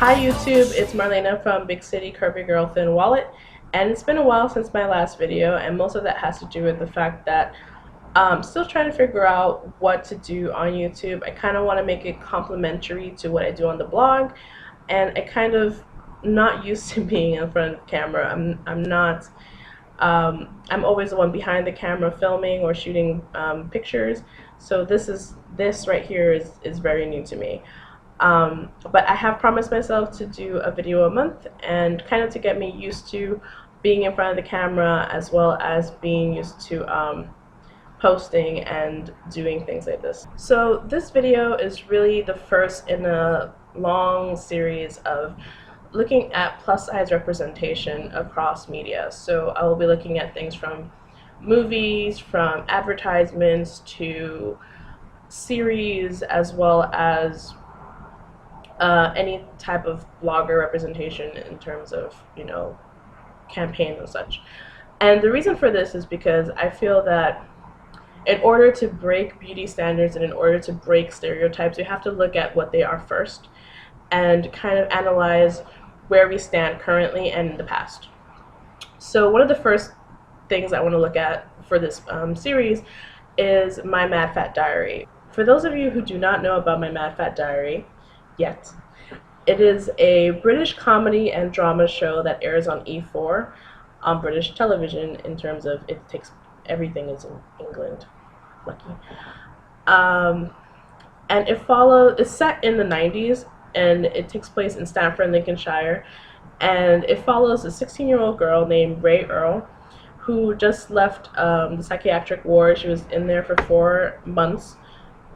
Hi YouTube, it's Marlena from Big City Curvy Girl Thin Wallet, and it's been a while since my last video, and most of that has to do with the fact that I'm still trying to figure out what to do on YouTube. I kind of want to make it complementary to what I do on the blog, and I kind of not used to being in front of the camera. I'm always the one behind the camera filming or shooting pictures, so this right here is very new to me. But I have promised myself to do a video a month, and kind of to get me used to being in front of the camera, as well as being used to posting and doing things like this. So this video is really the first in a long series of looking at plus size representation across media. So I will be looking at things from movies, from advertisements to series, as well as any type of blogger representation in terms of, campaigns and such. And the reason for this is because I feel that in order to break beauty standards and in order to break stereotypes, we have to look at what they are first and kind of analyze where we stand currently and in the past. So one of the first things I want to look at for this series is My Mad Fat Diary. For those of you who do not know about My Mad Fat Diary yet, it is a British comedy and drama show that airs on E4 on British television. In terms of everything is in England. Lucky. And it's set in the 90s, and it takes place in Stamford, Lincolnshire, and it follows a 16-year-old girl named Ray Earl, who just left the psychiatric ward. She was in there for 4 months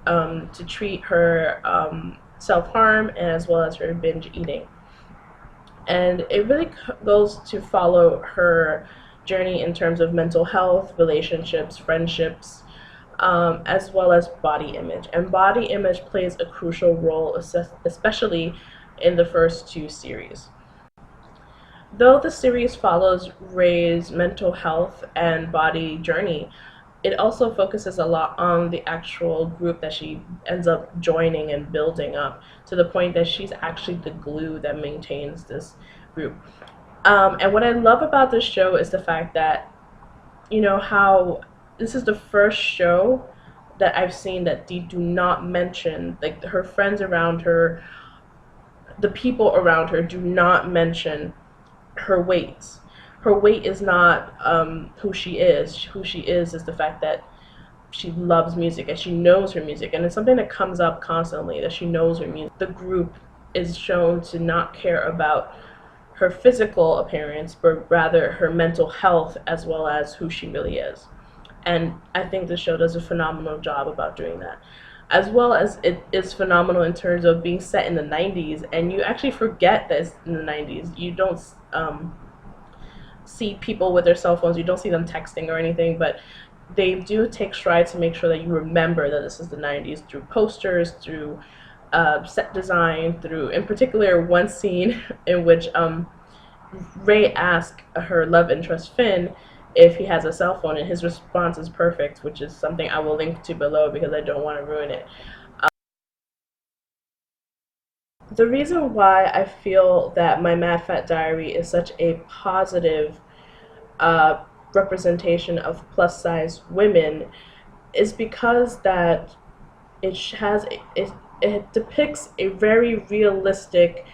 to treat her self-harm as well as her binge eating. And it really goes to follow her journey in terms of mental health, relationships, friendships, as well as body image. And body image plays a crucial role, especially in the first 2 series. Though the series follows Ray's mental health and body journey, it also focuses a lot on the actual group that she ends up joining and building up, to the point that she's actually the glue that maintains this group. And what I love about this show is the fact that, how this is the first show that I've seen that they do not mention, like, her friends around her, the people around her do not mention her weight. Her weight is not who she is. Who she is the fact that she loves music and she knows her music, and it's something that comes up constantly, that she knows her music. The group is shown to not care about her physical appearance, but rather her mental health as well as who she really is. And I think the show does a phenomenal job about doing that, as well as it is phenomenal in terms of being set in the 90s, and you actually forget that it's in the 90s. You don't see people with their cell phones, you don't see them texting or anything, but they do take strides to make sure that you remember that this is the 90s through posters, through set design, through, in particular, one scene in which Ray asks her love interest Finn if he has a cell phone, and his response is perfect, which is something I will link to below because I don't want to ruin it. The reason why I feel that My Mad Fat Diary is such a positive representation of plus size women is because that it depicts a very realistic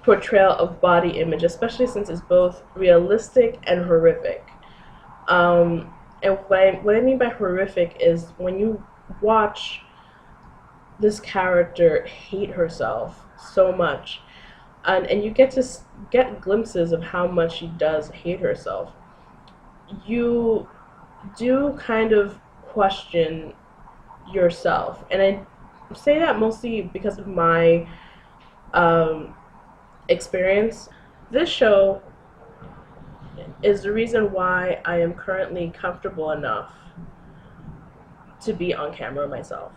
portrayal of body image, especially since it's both realistic and horrific. And what I mean by horrific is when you watch this character hate herself so much, and you get to get glimpses of how much she does hate herself, you do kind of question yourself. And I say that mostly because of my experience. This show is the reason why I am currently comfortable enough to be on camera myself.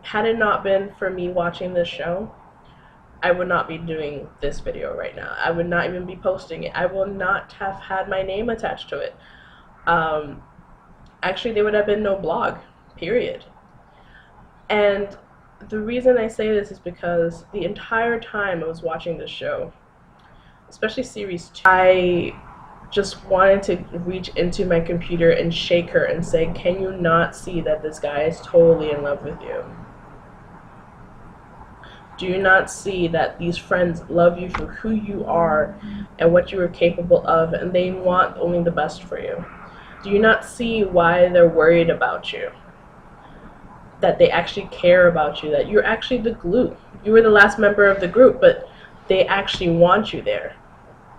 Had it not been for me watching this show, I would not be doing this video right now. I would not even be posting it. I will not have had my name attached to it. Actually, there would have been no blog, period. And The reason I say this is because the entire time I was watching this show, especially series 2, I just wanted to reach into my computer and shake her and say, can you not see that this guy is totally in love with you? Do you not see that these friends love you for who you are and what you are capable of, and they want only the best for you? Do you not see why they're worried about you? That they actually care about you, that you're actually the glue. You were the last member of the group, but they actually want you there.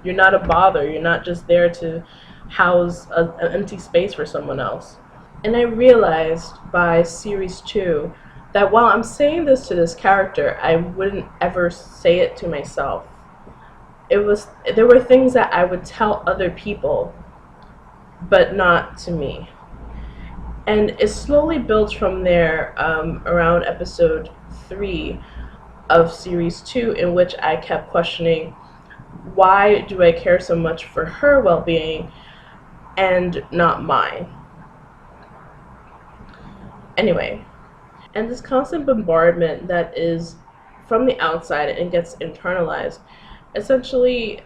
You're not a bother. You're not just there to house an empty space for someone else. And I realized by series 2 that while I'm saying this to this character, I wouldn't ever say it to myself. There were things that I would tell other people, but not to me. And it slowly builds from there, around episode 3 of series 2, in which I kept questioning, why do I care so much for her well-being and not mine? Anyway, and this constant bombardment that is from the outside and gets internalized essentially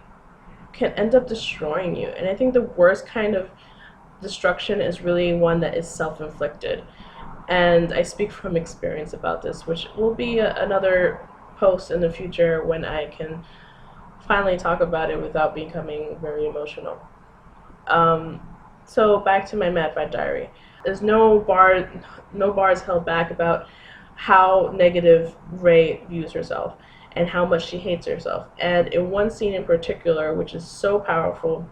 can end up destroying you. And I think the worst kind of destruction is really one that is self-inflicted. And I speak from experience about this, which will be another post in the future when I can finally talk about it without becoming very emotional. So back to my Mad Fat Diary. There's no bars held back about how negative Ray views herself and how much she hates herself. And in one scene in particular, which is so powerful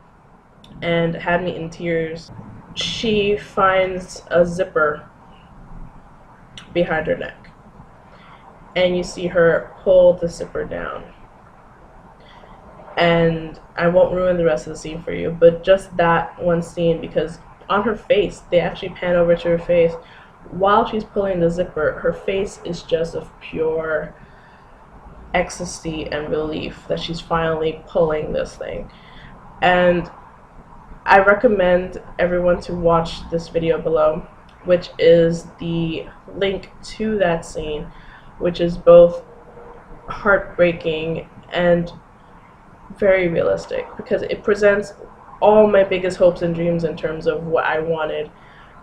and had me in tears, she finds a zipper behind her neck. And you see her pull the zipper down. And I won't ruin the rest of the scene for you, but just that one scene, because on her face, they actually pan over to her face while she's pulling the zipper. Her face is just of pure ecstasy and relief that she's finally pulling this thing. And I recommend everyone to watch this video below, which is the link to that scene, which is both heartbreaking and very realistic, because it presents all my biggest hopes and dreams in terms of what I wanted,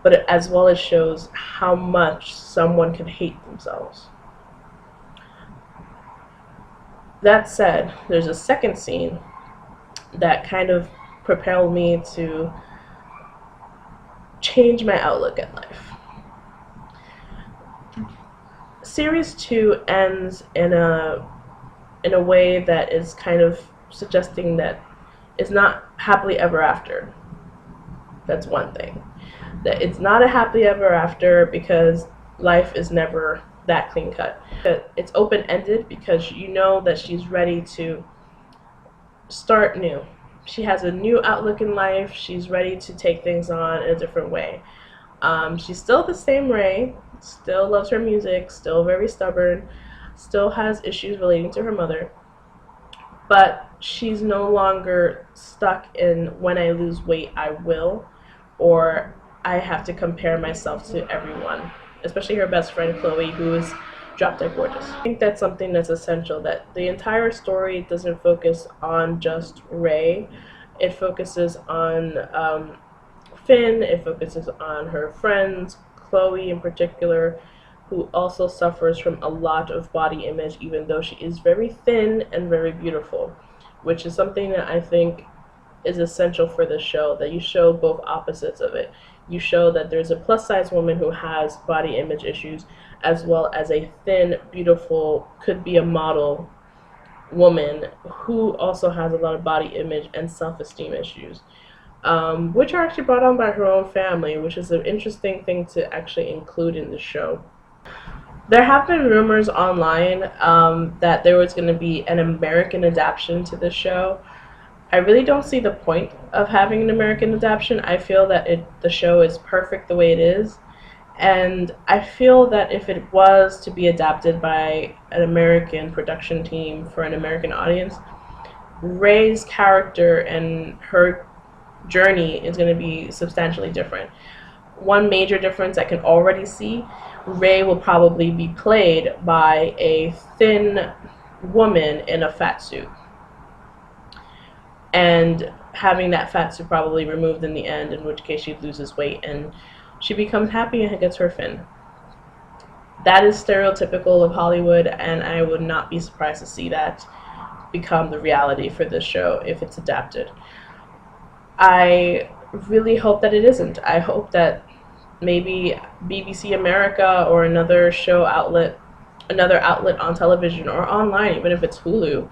but it as well as shows how much someone can hate themselves. That said, there's a second scene that kind of propelled me to change my outlook at life. Series 2 ends in a way that is kind of suggesting that it's not happily ever after. That's one thing. That it's not a happily ever after because life is never that clean cut. It's open-ended because you know that she's ready to start new. She has a new outlook in life. She's ready to take things on in a different way. She's still the same Ray, still loves her music, still very stubborn, still has issues relating to her mother, but she's no longer stuck in when I lose weight I will, or I have to compare myself to everyone, especially her best friend Chloe, who is drop dead gorgeous. I think that's something that's essential, that the entire story doesn't focus on just Ray. It focuses on Finn, it focuses on her friends, Chloe in particular, who also suffers from a lot of body image, even though she is very thin and very beautiful, which is something that I think is essential for this show, that you show both opposites of it. You show that there's a plus-size woman who has body image issues, as well as a thin, beautiful, could be a model woman who also has a lot of body image and self-esteem issues, which are actually brought on by her own family, which is an interesting thing to actually include in the show. There have been rumors online that there was going to be an American adaptation to this show. I really don't see the point of having an American adaptation. I feel that the show is perfect the way it is. And I feel that if it was to be adapted by an American production team for an American audience, Ray's character and her journey is going to be substantially different. one major difference I can already see, Rey will probably be played by a thin woman in a fat suit. And having that fat suit probably removed in the end, in which case she loses weight and she becomes happy and gets her fin. That is stereotypical of Hollywood, and I would not be surprised to see that become the reality for this show if it's adapted. I really hope that it isn't. I hope that maybe BBC America or another outlet on television or online, even if it's Hulu,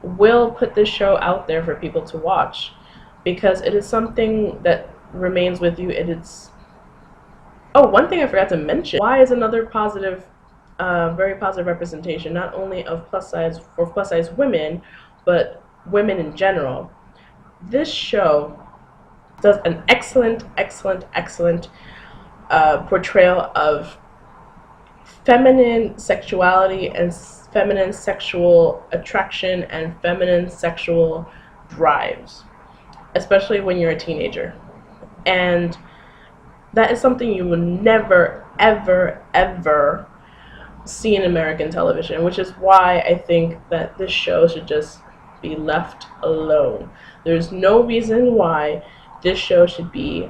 will put this show out there for people to watch, because it is something that remains with you. Oh, one thing I forgot to mention. Why is another positive, very positive representation, not only of plus size women, but women in general. This show does an excellent portrayal of feminine sexuality and feminine sexual attraction and feminine sexual drives, especially when you're a teenager. And that is something you will never, ever see in American television, which is why I think that this show should just be left alone. There's no reason why this show should be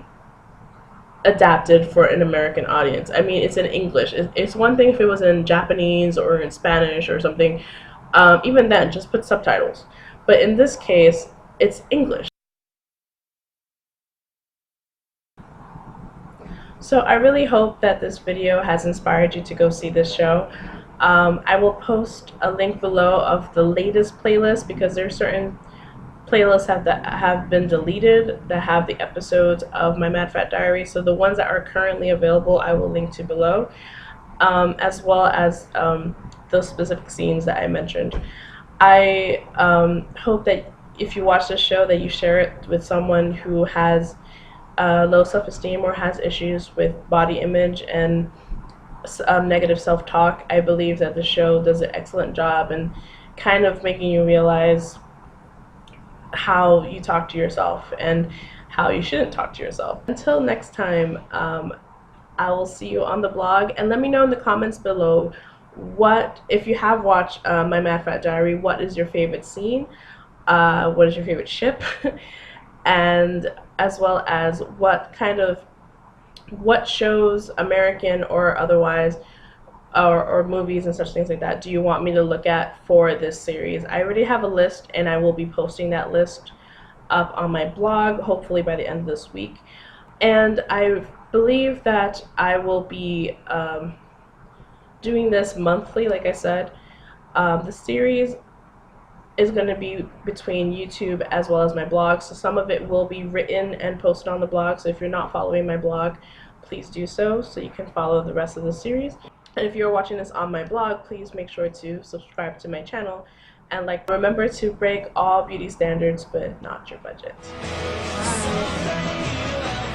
adapted for an American audience. I mean, it's in English. It's one thing if it was in Japanese or in Spanish or something. Even then, just put subtitles. But in this case, it's English. So I really hope that this video has inspired you to go see this show. I will post a link below of the latest playlist, because there are certain playlists that have been deleted that have the episodes of my Mad Fat Diary. So the ones that are currently available I will link to below, as well as those specific scenes that I mentioned. I hope that if you watch this show that you share it with someone who has low self-esteem or has issues with body image and negative self-talk. I believe that the show does an excellent job in kind of making you realize how you talk to yourself and how you shouldn't talk to yourself. Until next time, I will see you on the blog, and let me know in the comments below if you have watched my Mad Fat Diary, what is your favorite scene, what is your favorite ship, and as well as what shows, American or otherwise, or movies and such things like that, do you want me to look at for this series. I already have a list, and I will be posting that list up on my blog hopefully by the end of this week. And I believe that I will be doing this monthly, like I said. The series is going to be between YouTube as well as my blog, so some of it will be written and posted on the blog. So if you're not following my blog, please do so you can follow the rest of the series. And if you're watching this on my blog, please make sure to subscribe to my channel, and remember to break all beauty standards but not your budget. Bye.